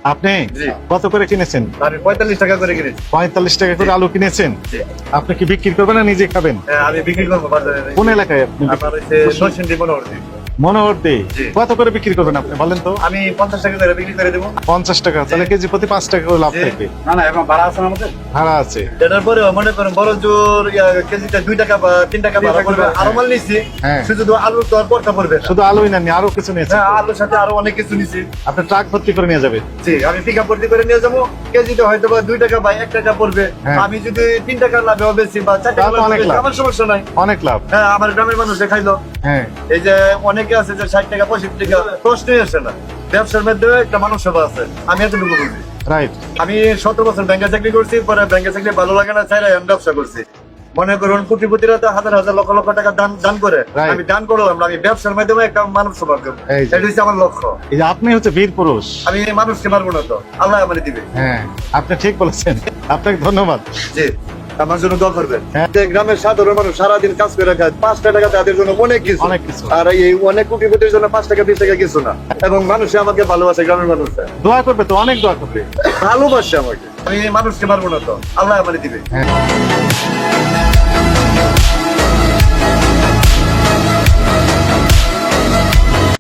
আপনি জি। কত করে কিনেছেন? আমি 45 টাকা করে কিনেছি। 45 টাকা করে আলু কিনেছেন। জি। আপনি কি বিক্রি করবেন না নিজে খাবেন? হ্যাঁ, আমি বিক্রি করবো বাজারে। কোন এলাকায় আপনি? আমার হচ্ছে নরসিংদী মনোহরদী। মনোহরদী। জি। কত করে বিক্রি করবেন আপনি বলেন তো? আমি 50 টাকা করে বিক্রি করে দেবো। 50 টাকা, তাহলে কেজি প্রতি 5 টাকা করে লাভ জি। থাকবে। না না, এখন ভাড়া আছে না আমাদের। ভাড়া আছে। এটার পরে মনে করেন বড় জোর কেজিতে 2 টাকা বা 3 টাকা ভাড়া পড়বে। আরো মাল নিছি, হ্যাঁ। শুধু আলু তো আর পড়তে পড়বে না। শুধু আলুই নেননি, আরো কিছু নিয়েছেন। হ্যাঁ, আলুর সাথে আরো অনেক কিছু নিছি। আপনি ট্রাক ভর্তি করে নিয়ে যাবেন। জি, আমি পিকআপ ভর্তি করে নিয়ে যাবো। কেজিতে হয়তো বা 2 টাকা বা 1 টাকা পড়বে। হ্যাঁ। আমি যদি 3 টাকা লাভে বেশি বা 4 টাকা তাহলে লাভে অনেক বেশি, লাভ। আমার সমস্যা নাই। অনেক লাভ। হ্যাঁ, আমার গ্রামের মানুষ খাইলো। হ্যাঁ, এই যে অনেকে আছে যে 60 টাকা 65 টাকা প্রশ্নই আসে না। ব্যবসার মধ্যে একটা মানুষ সেবা আছে, আমি এতটুকু বুঝি। রাইট। আমি 17 বছর ব্যাংকে চাকরি করছি, পরে ব্যাংকে চাকরি ভালো লাগে না, চাইলে আমি ব্যবসা করছি। মনে করুন কোটিপতিরা তো হাজার হাজার লক্ষ লক্ষ টাকা দান করে। Right. আমি দান করলাম না, আমি ব্যবসার মাধ্যমে একটা মানব সেবা করবো। এই যে। এটা হচ্ছে আমার লক্ষ্য। এই যে আপনি হচ্ছে বীর পুরুষ। আমি এই মানুষকে মারবো না তো, আল্লাহ আমার দিবে। হ্যাঁ, আপনি ঠিক বলেছেন। আপনাকে ধন্যবাদ। জি, আমার জন্য দোয়া করবেন। হ্যাঁ। যে গ্রামের সাধারণ মানুষ সারাদিন কাজ করে খায়, 5 টাকা তাদের জন্য অনেক কিছু। অনেক কিছু। আর এই অনেক কোটিপতির জন্য 5 টাকা 20 টাকা কিছু না। এবং মানুষে আমাকে ভালোবাসে, গ্রামের মানুষ দোয়া করবে তো, অনেক দোয়া করবে। ভালোবাসে আমাকে। আমি এই মানুষকে মারবো না তো, আল্লাহ আমার দিবে। হ্যাঁ।